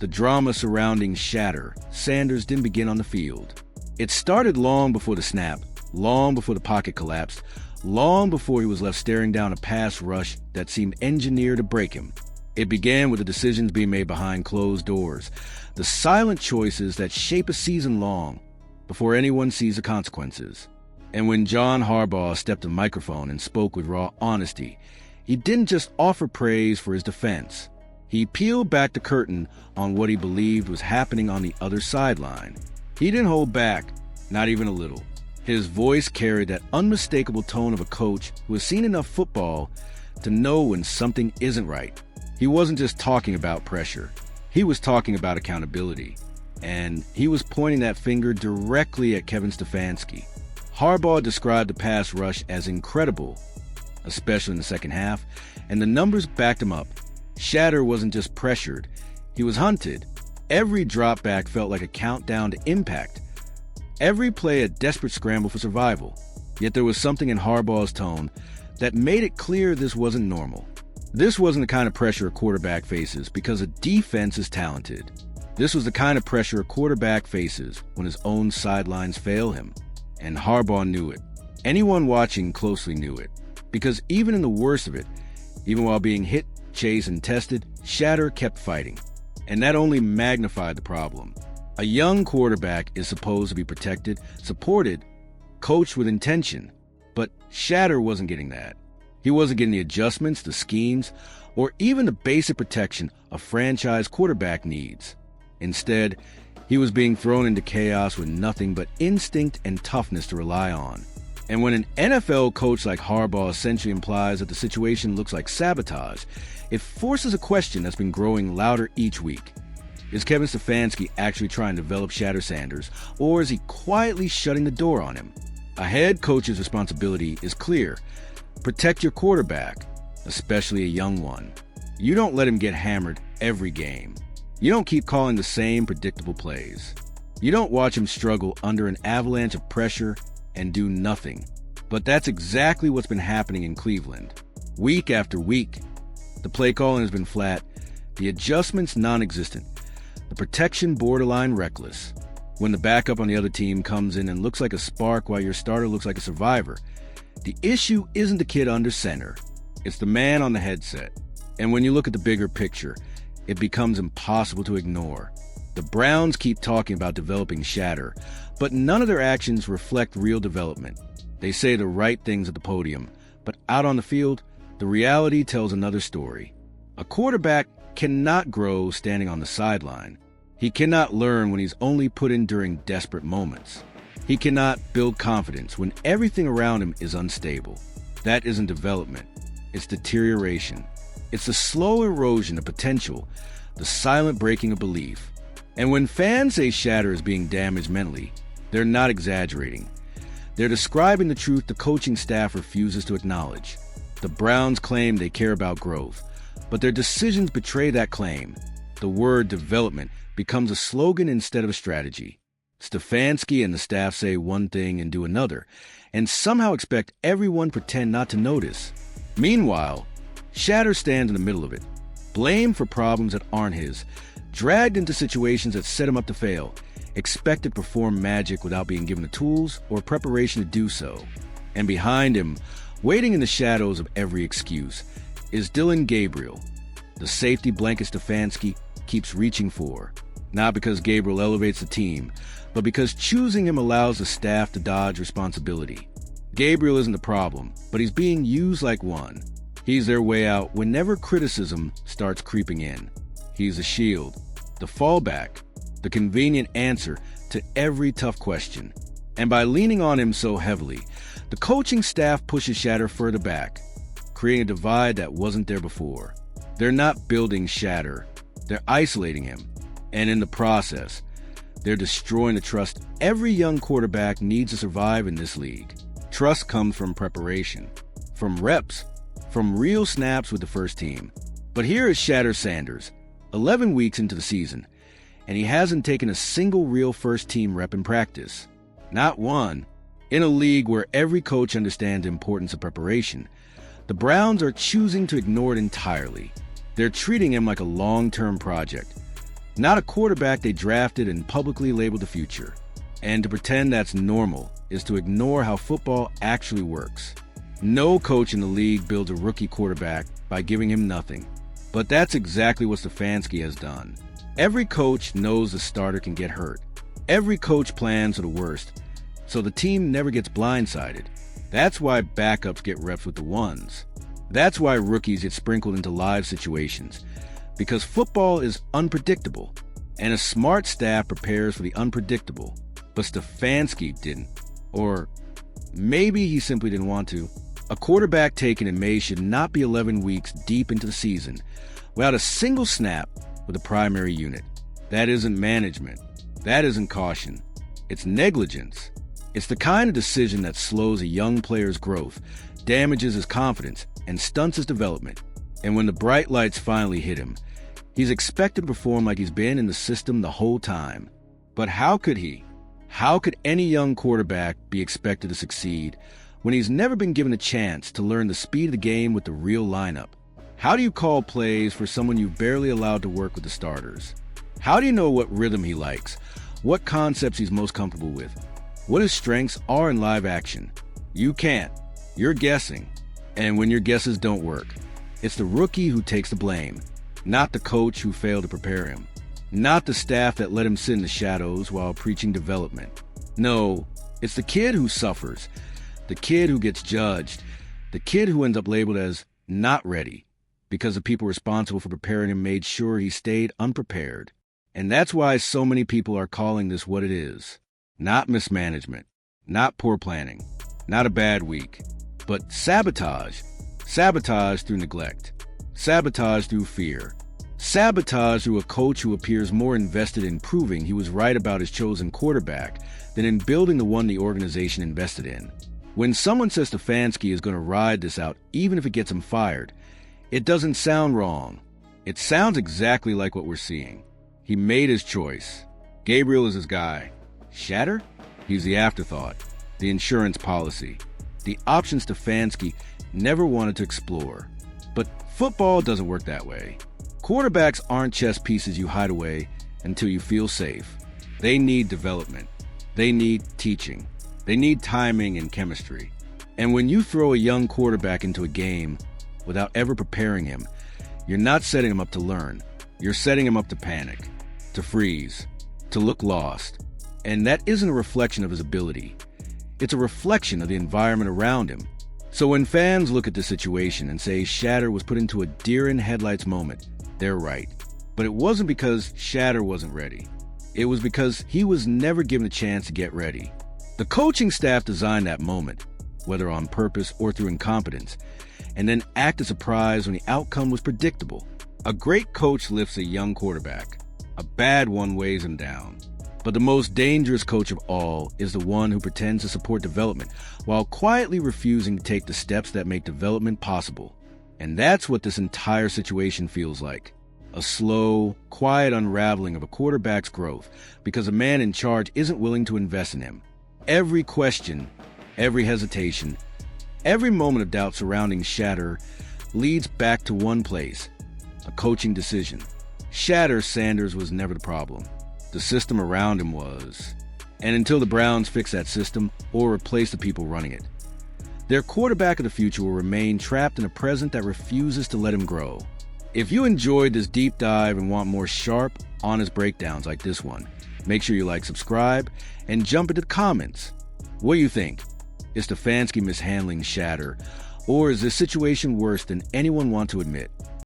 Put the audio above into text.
The drama surrounding Shedeur Sanders didn't begin on the field. It started long before the snap, long before the pocket collapsed, long before he was left staring down a pass rush that seemed engineered to break him. It began with the decisions being made behind closed doors, the silent choices that shape a season long before anyone sees the consequences. And when John Harbaugh stepped to the microphone and spoke with raw honesty, he didn't just offer praise for his defense. He peeled back the curtain on what he believed was happening on the other sideline. He didn't hold back, not even a little. His voice carried that unmistakable tone of a coach who has seen enough football to know when something isn't right. He wasn't just talking about pressure. He was talking about accountability. And he was pointing that finger directly at Kevin Stefanski. Harbaugh described the pass rush as incredible, especially in the second half, and the numbers backed him up. Shedeur wasn't just pressured, he was hunted. Every drop back felt like a countdown to impact. Every play a desperate scramble for survival. Yet there was something in Harbaugh's tone that made it clear this wasn't normal. This wasn't the kind of pressure a quarterback faces because a defense is talented. This was the kind of pressure a quarterback faces when his own sidelines fail him. And Harbaugh knew it. Anyone watching closely knew it. Because even in the worst of it, even while being hit, chased, and tested, Shedeur kept fighting. And that only magnified the problem. A young quarterback is supposed to be protected, supported, coached with intention. But Shedeur wasn't getting that. He wasn't getting the adjustments, the schemes, or even the basic protection a franchise quarterback needs. Instead, he was being thrown into chaos with nothing but instinct and toughness to rely on. And when an NFL coach like Harbaugh essentially implies that the situation looks like sabotage, it forces a question that's been growing louder each week. Is Kevin Stefanski actually trying to develop Shedeur Sanders, or is he quietly shutting the door on him? A head coach's responsibility is clear. Protect your quarterback, especially a young one. You don't let him get hammered every game. You don't keep calling the same predictable plays. You don't watch him struggle under an avalanche of pressure and do nothing. But that's exactly what's been happening in Cleveland. Week after week, the play calling has been flat, the adjustments non-existent, the protection borderline reckless. When the backup on the other team comes in and looks like a spark while your starter looks like a survivor, the issue isn't the kid under center, it's the man on the headset. And when you look at the bigger picture, it becomes impossible to ignore. The Browns keep talking about developing Shedeur, but none of their actions reflect real development. They say the right things at the podium, but out on the field, the reality tells another story. A quarterback cannot grow standing on the sideline. He cannot learn when he's only put in during desperate moments. He cannot build confidence when everything around him is unstable. That isn't development. It's deterioration. It's the slow erosion of potential, the silent breaking of belief. And when fans say Shedeur is being damaged mentally, they're not exaggerating. They're describing the truth the coaching staff refuses to acknowledge. The Browns claim they care about growth, but their decisions betray that claim. The word development becomes a slogan instead of a strategy. Stefanski and the staff say one thing and do another, and somehow expect everyone to pretend not to notice. Meanwhile, Shedeur stands in the middle of it, blamed for problems that aren't his, dragged into situations that set him up to fail, expected to perform magic without being given the tools or preparation to do so. And behind him, waiting in the shadows of every excuse, is Dillon Gabriel, the safety blanket Stefanski keeps reaching for. Not because Gabriel elevates the team, but because choosing him allows the staff to dodge responsibility. Gabriel isn't the problem, but he's being used like one. He's their way out whenever criticism starts creeping in. He's the shield, the fallback, the convenient answer to every tough question. And by leaning on him so heavily, the coaching staff pushes Shedeur further back, creating a divide that wasn't there before. They're not building Shedeur, they're isolating him. And in the process, they're destroying the trust every young quarterback needs to survive in this league. Trust comes from preparation, from reps, from real snaps with the first team. But here is Shedeur Sanders, 11 weeks into the season, and he hasn't taken a single real first-team rep in practice. Not one. In a league where every coach understands the importance of preparation, the Browns are choosing to ignore it entirely. They're treating him like a long-term project, not a quarterback they drafted and publicly labeled the future. And to pretend that's normal is to ignore how football actually works. No coach in the league builds a rookie quarterback by giving him nothing. But that's exactly what Stefanski has done. Every coach knows the starter can get hurt. Every coach plans for the worst, so the team never gets blindsided. That's why backups get reps with the ones. That's why rookies get sprinkled into live situations. Because football is unpredictable, and a smart staff prepares for the unpredictable. But Stefanski didn't. Or maybe he simply didn't want to. A quarterback taken in May should not be 11 weeks deep into the season without a single snap with a primary unit. That isn't management. That isn't caution. It's negligence. It's the kind of decision that slows a young player's growth, damages his confidence, and stunts his development. And when the bright lights finally hit him, he's expected to perform like he's been in the system the whole time. But how could he? How could any young quarterback be expected to succeed when he's never been given a chance to learn the speed of the game with the real lineup? How do you call plays for someone you've barely allowed to work with the starters? How do you know what rhythm he likes, what concepts he's most comfortable with, what his strengths are in live action? You can't. You're guessing. And when your guesses don't work, it's the rookie who takes the blame, not the coach who failed to prepare him, not the staff that let him sit in the shadows while preaching development. No, it's the kid who suffers, the kid who gets judged, the kid who ends up labeled as not ready because the people responsible for preparing him made sure he stayed unprepared. And that's why so many people are calling this what it is. Not mismanagement, not poor planning, not a bad week, but sabotage. Sabotage through neglect. Sabotage through fear. Sabotage through a coach who appears more invested in proving he was right about his chosen quarterback than in building the one the organization invested in. When someone says Stefanski is going to ride this out even if it gets him fired, it doesn't sound wrong. It sounds exactly like what we're seeing. He made his choice. Gabriel is his guy. Shedeur? He's the afterthought, the insurance policy, the option Stefanski never wanted to explore. But football doesn't work that way. Quarterbacks aren't chess pieces you hide away until you feel safe. They need development. They need teaching. They need timing and chemistry. And when you throw a young quarterback into a game without ever preparing him, you're not setting him up to learn. You're setting him up to panic, to freeze, to look lost. And that isn't a reflection of his ability. It's a reflection of the environment around him. So when fans look at the situation and say Shedeur was put into a deer-in-headlights moment, they're right. But it wasn't because Shedeur wasn't ready. It was because he was never given a chance to get ready. The coaching staff designed that moment, whether on purpose or through incompetence, and then acted surprised when the outcome was predictable. A great coach lifts a young quarterback. A bad one weighs him down. But the most dangerous coach of all is the one who pretends to support development while quietly refusing to take the steps that make development possible. And that's what this entire situation feels like. A slow, quiet unraveling of a quarterback's growth because a man in charge isn't willing to invest in him. Every question, every hesitation, every moment of doubt surrounding Shedeur leads back to one place, a coaching decision. Shedeur Sanders was never the problem. The system around him was. And until the Browns fix that system or replace the people running it, their quarterback of the future will remain trapped in a present that refuses to let him grow. If you enjoyed this deep dive and want more sharp, honest breakdowns like this one, make sure you like, subscribe, and jump into the comments. What do you think? Is Stefanski mishandling Shedeur, or is this situation worse than anyone wants to admit?